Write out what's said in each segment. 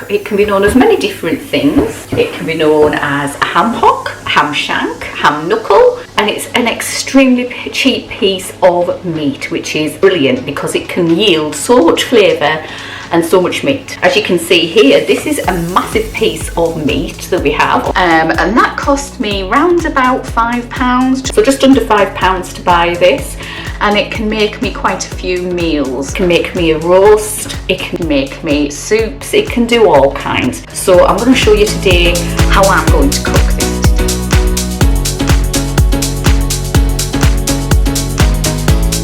It can be known as many different things. It can be known as a ham hock, ham shank, ham knuckle, and it's an extremely cheap piece of meat, which is brilliant because it can yield so much flavour and so much meat. As you can see here, this is a massive piece of meat that we have, and that cost me round about £5, so just under £5 to buy this, and it can make me quite a few meals. It can make me a roast, it can make me soups, it can do all kinds. So I'm going to show you today how I'm going to cook this.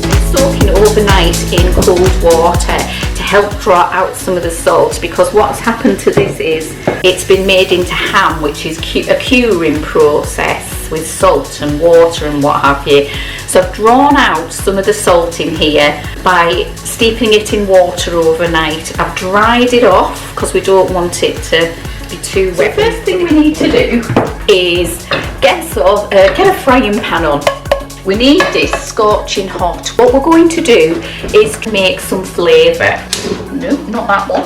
It's soaking overnight in cold water to help draw out some of the salt, because what's happened to this is it's been made into ham, which is a curing process with salt and water and what have you. So I've drawn out some of the salt in here by steeping it in water overnight. I've dried it off because we don't want it to be too wet. So the first thing we need to do is get a frying pan on. We need this scorching hot. What we're going to do is make some flavour. No, not that one.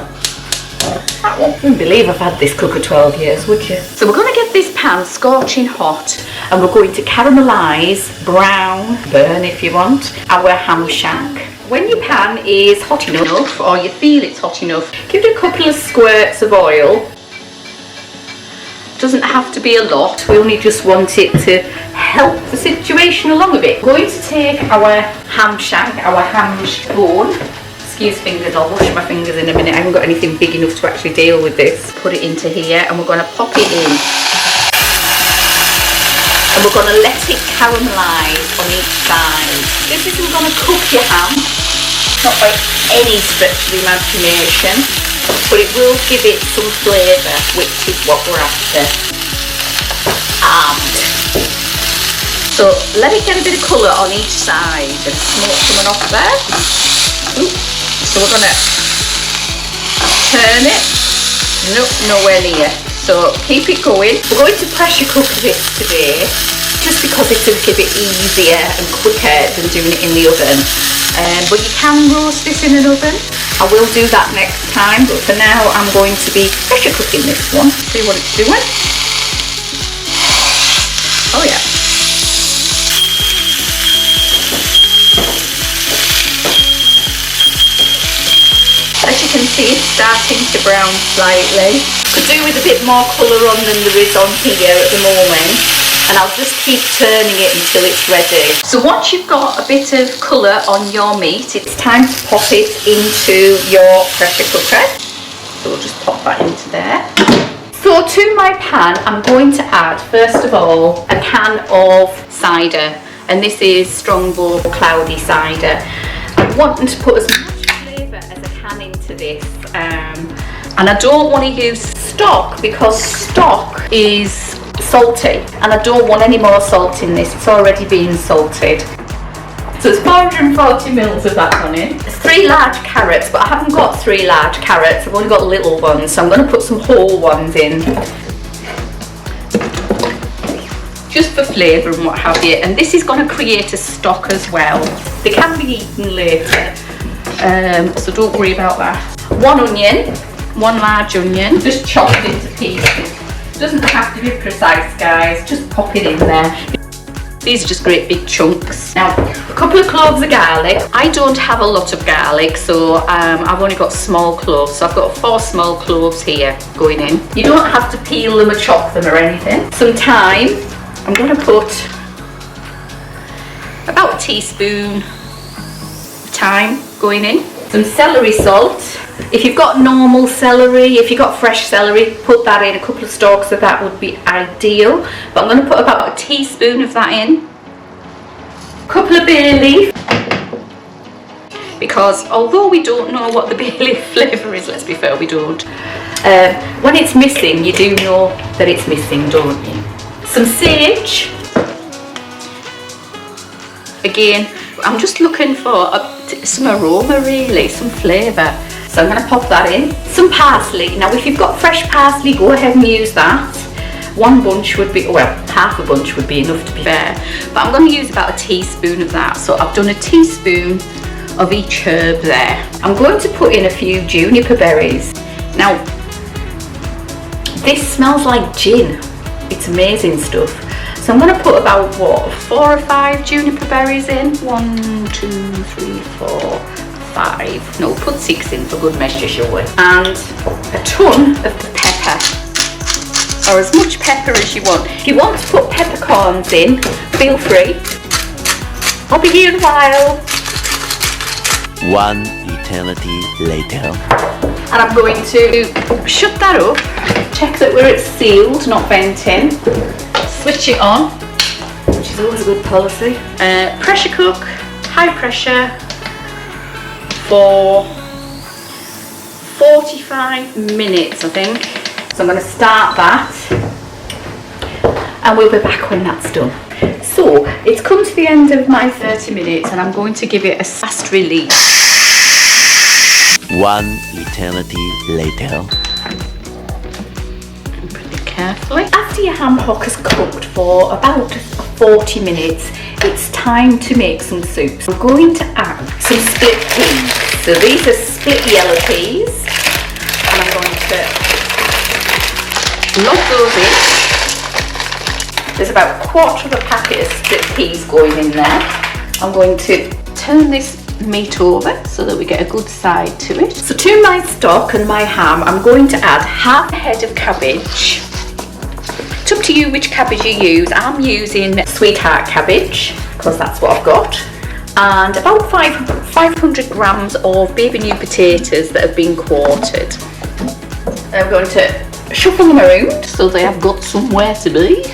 That one. I wouldn't believe I've had this cooker 12 years, would you? So we're going to get this pan scorching hot, and we're going to caramelise, brown, burn if you want, our ham shank. When your pan is hot enough, or you feel it's hot enough, give it a couple of squirts of oil. Doesn't have to be a lot, we only just want it to help the situation along a bit. We're going to take our ham shank, our ham bone. Excuse fingers, I'll wash my fingers in a minute. I haven't got anything big enough to actually deal with this. Put it into here and we're going to pop it in. And we're going to let it caramelise on each side. This isn't going to cook your ham, not by any stretch of the imagination, but it will give it some flavour, which is what we're after. So let it get a bit of colour on each side. And smoke coming off there. Ooh. So we're going to turn it. Nope, nowhere near. So keep it going. We're going to pressure cook this today, just because it's a little bit easier and quicker than doing it in the oven. But you can roast this in an oven. I will do that next time, but for now I'm going to be pressure cooking this one. See what it's doing. Oh yeah. As you can see, it's starting to brown slightly. Could do with a bit more colour on than there is on here at the moment, and I'll just keep turning it until it's ready. So once you've got a bit of colour on your meat, it's time to pop it into your pressure cooker. So we'll just pop that into there. So to my pan, I'm going to add, first of all, a can of cider, and this is Strongbow Cloudy cider. I'm wanting to put as much flavour as I can into this, and I don't want to use stock because stock is salty, and I don't want any more salt in this. It's already been salted. So it's 440 mils of that gone in. There's 3 large carrots, but I haven't got 3 large carrots. I've only got little ones, so I'm going to put some whole ones in, just for flavour and what have you. And this is going to create a stock as well. They can be eaten later, so don't worry about that. 1 onion, 1 large onion, just chopped into pieces. Doesn't have to be precise, guys, just pop it in there. These are just great big chunks. Now, a couple of cloves of garlic. I don't have a lot of garlic, so I've only got small cloves. So I've got 4 small cloves here going in. You don't have to peel them or chop them or anything. Some thyme. I'm going to put about a teaspoon of thyme going in. Some celery salt. If you've got normal celery, if you've got fresh celery, put that in. A couple of stalks of that would be ideal. But I'm going to put about a teaspoon of that in. A couple of bay leaf. Because although we don't know what the bay leaf flavour is, let's be fair, we don't. When it's missing, you do know that it's missing, don't you? Some sage. Again, I'm just looking for some aroma really, some flavour. So I'm going to pop that in. Some parsley. Now if you've got fresh parsley, go ahead and use that. 1 bunch would be, well, half a bunch would be enough to be fair. But I'm going to use about a teaspoon of that. So I've done a teaspoon of each herb there. I'm going to put in a few juniper berries. Now, This smells like gin. It's amazing stuff. So I'm going to put about, what, 4 or 5 juniper berries in? 1, 2, 3, 4, 5. No, put 6 in for good measure, shall we? And a ton of pepper, or as much pepper as you want. If you want to put peppercorns in, feel free. I'll be here in a while. 1 eternity later. And I'm going to shut that up, check that it's sealed, not venting, switch it on, which is always a good policy. Pressure cook, high pressure, for 45 minutes, I think. So I'm going to start that, and we'll be back when that's done. So it's come to the end of my 30 minutes, and I'm going to give it a fast release. 1 eternity later. Pretty carefully. After your ham hock has cooked for about 40 minutes, it's time to make some soups. I'm going to add some split peas. So these are split yellow peas, and I'm going to load those in. There's about 1/4 of a packet of split peas going in there. I'm going to turn this meat over so that we get a good side to it. So to my stock and my ham, I'm going to add half a head of cabbage. It's up to you which cabbage you use. I'm using sweetheart cabbage because that's what I've got. And about 500 grams of baby new potatoes that have been quartered. I'm going to shuffle them around so they have got somewhere to be.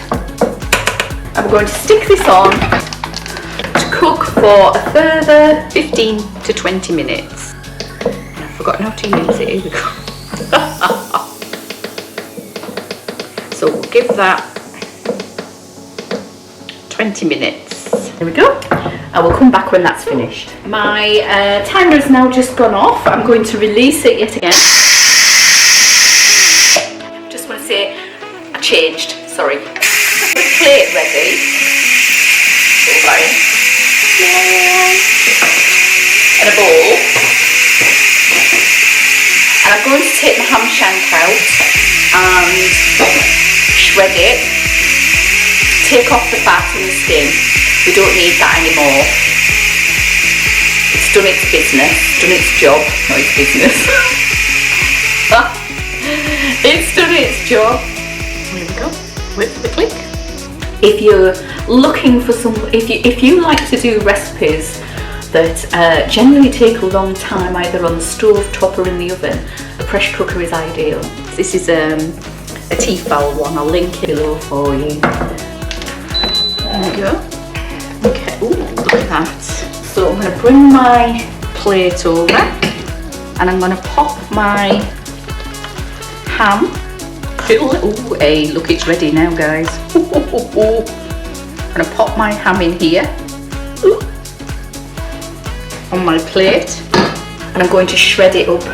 I'm going to stick this on to cook for a further 15 to 20 minutes. I've forgotten how to use it. Here we go. So we'll give that 20 minutes. There we go. I will come back when that's finished. My timer has now just gone off. I'm going to release it yet again. Just want to say I changed. Sorry. The plate ready. And a bowl. And I'm going to take the ham shank out and shred it. Take off the fat and the skin. We don't need that anymore. It's done its business, done its job, not its business. It's done its job. There we go. With the click. If you're looking for some, if you like to do recipes that generally take a long time either on the stove top or in the oven, a pressure cooker is ideal. This is a Tefal one. I'll link it below for you. There we go. Okay, ooh, look at that. So I'm going to bring my plate over and I'm going to pop my ham. Oh, hey, look, it's ready now, guys. I'm going to pop my ham in here on my plate, and I'm going to shred it up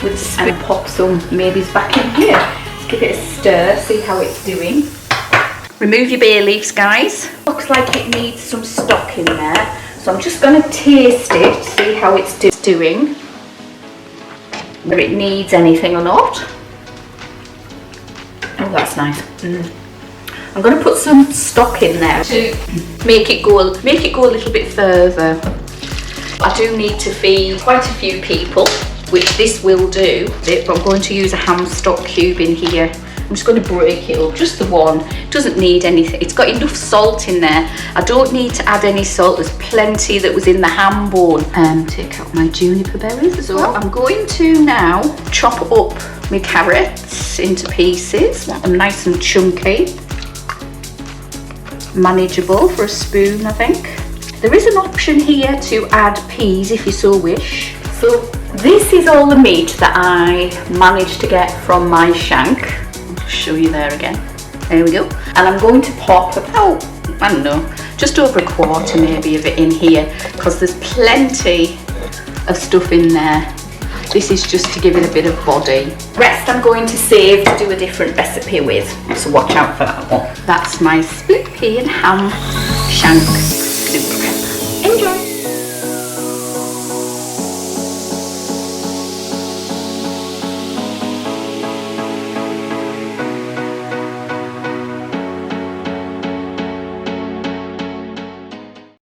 with the spoon and pop some maybes back in here. Let's give it a stir, see how it's doing. Remove your bay leaves, guys. Looks like it needs some stock in there, so I'm just going to taste it, see how it's doing, whether it needs anything or not. Oh, that's nice. I'm going to put some stock in there to make it go a little bit further. I do need to feed quite a few people, which this will do, but I'm going to use a ham stock cube in here. I'm just going to break it up, just the one. It doesn't need anything. It's got enough salt in there. I don't need to add any salt. There's plenty that was in the ham bone. Take out my juniper berries as well. I'm going to now chop up my carrots into pieces. Want them nice and chunky. Manageable for a spoon, I think. There is an option here to add peas if you so wish. So this is all the meat that I managed to get from my shank. I'll show you there again. There we go. And I'm going to pop about, I don't know, just over a quarter maybe of it in here, because there's plenty of stuff in there. This is just to give it a bit of body. Rest I'm going to save to do a different recipe with, so watch out for that one. That's my split pea and ham shank soup.